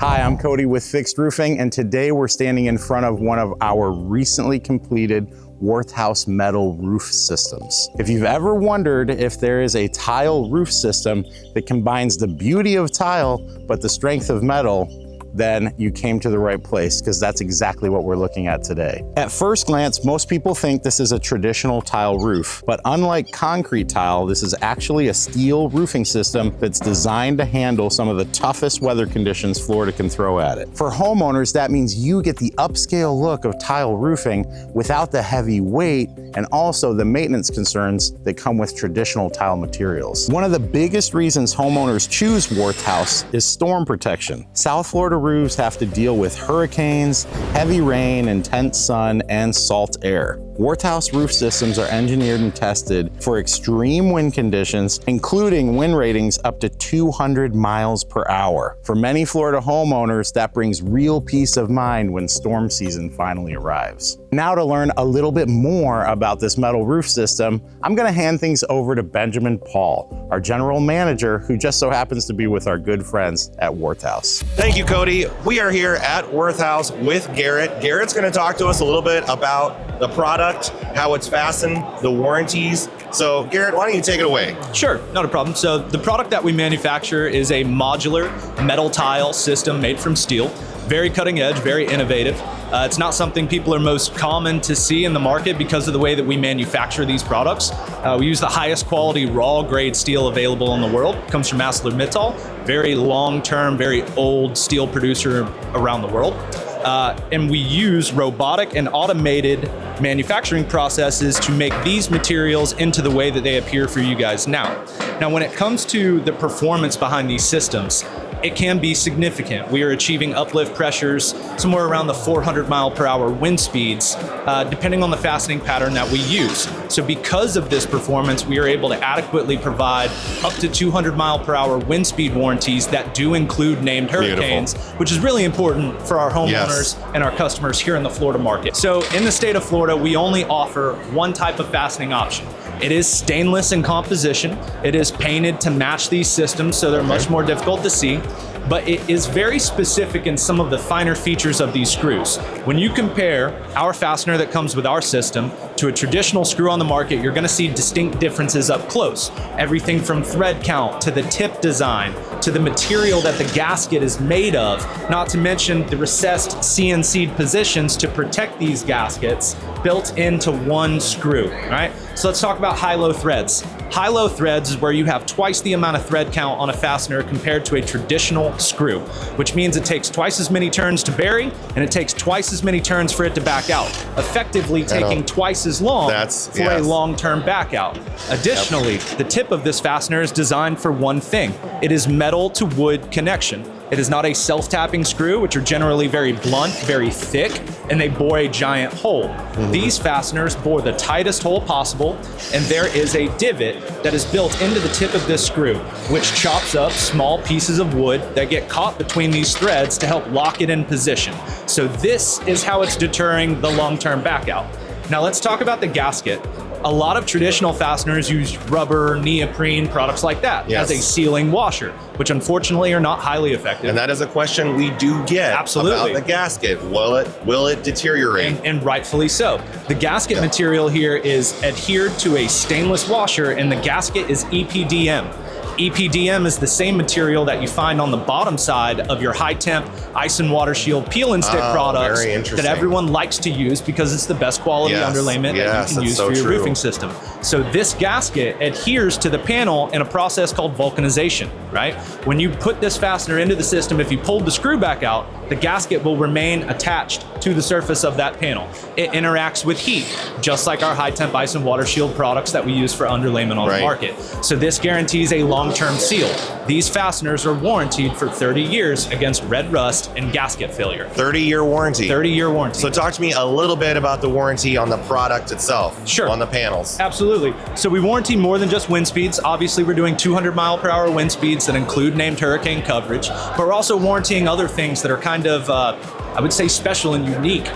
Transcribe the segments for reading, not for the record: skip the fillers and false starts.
Hi, I'm Cody with Fixed Roofing, and today we're standing in front of one of our recently completed Worthouse metal roof systems. If you've ever wondered if there is a tile roof system that combines the beauty of tile but the strength of metal, then you came to the right place, because that's exactly what we're looking at today. At first glance, most people think this is a traditional tile roof, but unlike concrete tile, this is actually a steel roofing system that's designed to handle some of the toughest weather conditions Florida can throw at it. For homeowners, that means you get the upscale look of tile roofing without the heavy weight and also the maintenance concerns that come with traditional tile materials. One of the biggest reasons homeowners choose Worthouse is storm protection. South Florida roofs have to deal with hurricanes, heavy rain, intense sun, and salt air. Worthouse roof systems are engineered and tested for extreme wind conditions, including wind ratings up to 200 miles per hour. For many Florida homeowners, that brings real peace of mind when storm season finally arrives. Now, to learn a little bit more about this metal roof system, I'm gonna hand things over to Benjamin Paul, our general manager, who just so happens to be with our good friends at Worthouse. Thank you, Cody. We are here at Worthouse with Garrett. Garrett's gonna talk to us a little bit about the product, how it's fastened, the warranties. So Garrett, why don't you take it away? Sure, not a problem. So the product that we manufacture is a modular metal tile system made from steel. Very cutting edge, very innovative. It's not something people are most common to see in the market because of the way that we manufacture these products. We use the highest quality raw grade steel available in the world. It comes from ArcelorMittal, very long-term, very old steel producer around the world. And we use robotic and automated manufacturing processes to make these materials into the way that they appear for you guys now. Now, when it comes to the performance behind these systems, it can be significant. We are achieving uplift pressures somewhere around the 400 mile per hour wind speeds, depending on the fastening pattern that we use. So because of this performance, we are able to adequately provide up to 200 mile per hour wind speed warranties that do include named hurricanes, which is really important for our homeowners and our customers here in the Florida market. So in the state of Florida, we only offer one type of fastening option. It is stainless in composition. It is painted to match these systems, so they're much more difficult to see. But it is very specific in some of the finer features of these screws. When you compare our fastener that comes with our system to a traditional screw on the market, you're gonna see distinct differences up close. Everything from thread count to the tip design to the material that the gasket is made of, not to mention the recessed CNC'd positions to protect these gaskets built into one screw, right? So let's talk about high-low threads. High-low threads is where you have twice the amount of thread count on a fastener compared to a traditional screw, which means it takes twice as many turns to bury and it takes twice as many turns for it to back out, effectively taking twice as long for a long-term back out. Additionally, the tip of this fastener is designed for one thing. It is metal to wood connection. It is not a self-tapping screw, which are generally very blunt, very thick, and they bore a giant hole. These fasteners bore the tightest hole possible, and there is a divot that is built into the tip of this screw, which chops up small pieces of wood that get caught between these threads to help lock it in position. So this is how it's deterring the long-term back out. Now let's talk about the gasket. A lot of traditional fasteners use rubber, neoprene, products like that as a sealing washer, which unfortunately are not highly effective. And that is a question we do get about the gasket. Will it deteriorate? And rightfully so. The gasket material here is adhered to a stainless washer, and the gasket is EPDM. EPDM is the same material that you find on the bottom side of your high temp ice and water shield peel and stick products that everyone likes to use because it's the best quality underlayment that you can use for your roofing system. So this gasket adheres to the panel in a process called vulcanization, right? When you put this fastener into the system, if you pulled the screw back out, the gasket will remain attached to the surface of that panel. It interacts with heat, just like our high temp ice and water shield products that we use for underlayment on the market. So this guarantees a long-term seal. These fasteners are warranted for 30 years against red rust and gasket failure. 30-year warranty. 30-year warranty. So talk to me a little bit about the warranty on the product itself. Sure. On the panels. Absolutely. So we warranty more than just wind speeds. Obviously, we're doing 200 mile per hour wind speeds that include named hurricane coverage, but we're also warrantying other things that are kind of, I would say, special and unique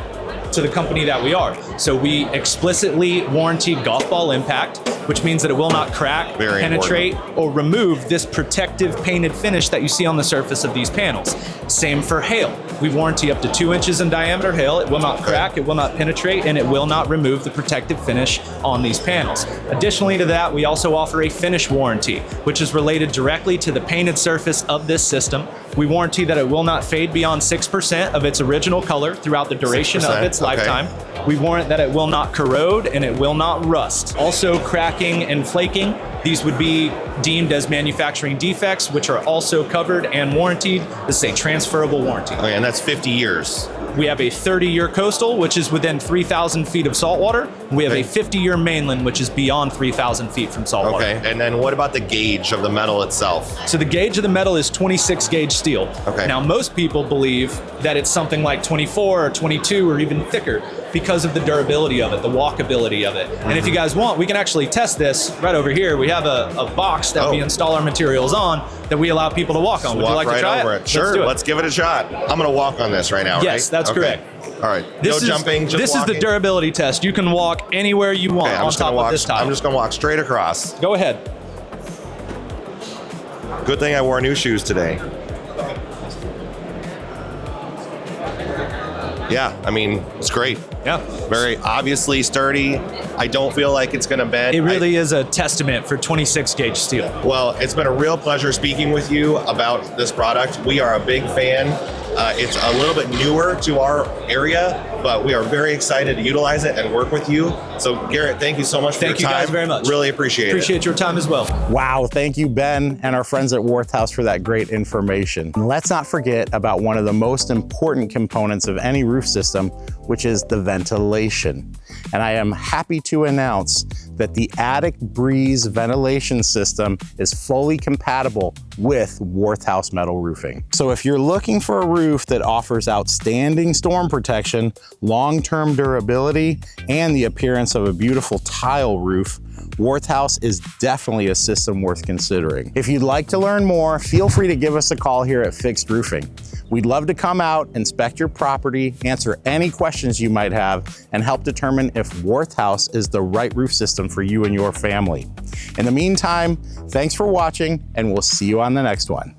to the company that we are. So we explicitly warranty golf ball impact, which means that it will not crack, Very penetrate, or remove this protective painted finish that you see on the surface of these panels. Same for hail. We warranty up to 2 inches in diameter hail. It will not crack, it will not penetrate, and it will not remove the protective finish on these panels. Additionally to that, we also offer a finish warranty, which is related directly to the painted surface of this system. We warranty that it will not fade beyond 6% of its original color throughout the duration of its lifetime. We warrant that it will not corrode and it will not rust. Also, cracking and flaking, these would be deemed as manufacturing defects, which are also covered and warranted. This is a transferable warranty. Okay, and that's 50 years. We have a 30-year coastal, which is within 3,000 feet of saltwater. We have a 50-year mainland, which is beyond 3,000 feet from saltwater. Okay, and then what about the gauge of the metal itself? So the gauge of the metal is 26 gauge steel. Okay. Now, most people believe that it's something like 24 or 22 or even thicker because of the durability of it, the walkability of it. And if you guys want, we can actually test this right over here. We have a box that we install our materials on that we allow people to walk on. Would you like to try it? Sure, let's give it a shot. I'm gonna walk on this right now, right? Yes, that's correct. All right, This no jumping, just This walking. is the durability test. You can walk anywhere you want Okay, on top of this tile. I'm just gonna walk straight across. Go ahead. Good thing I wore new shoes today. Yeah, I mean, it's great. Yeah. Very obviously sturdy. I don't feel like it's gonna bend. It really is a testament for 26 gauge steel. Well, it's been a real pleasure speaking with you about this product. We are a big fan. It's a little bit newer to our area, but we are very excited to utilize it and work with you. So Garrett, thank you so much for your time. Thank you guys very much. Really appreciate it. Appreciate your time as well. Wow, thank you, Ben, and our friends at Worthouse for that great information. And let's not forget about one of the most important components of any roof system, which is the ventilation. And I am happy to announce that the Attic Breeze ventilation system is fully compatible with Worthouse metal roofing. So if you're looking for a roof that offers outstanding storm protection, long-term durability, and the appearance of a beautiful tile roof, Worthouse is definitely a system worth considering. If you'd like to learn more, feel free to give us a call here at Fixed Roofing. We'd love to come out, inspect your property, answer any questions you might have, and help determine if Worthouse is the right roof system for you and your family. In the meantime, thanks for watching, and we'll see you on the next one.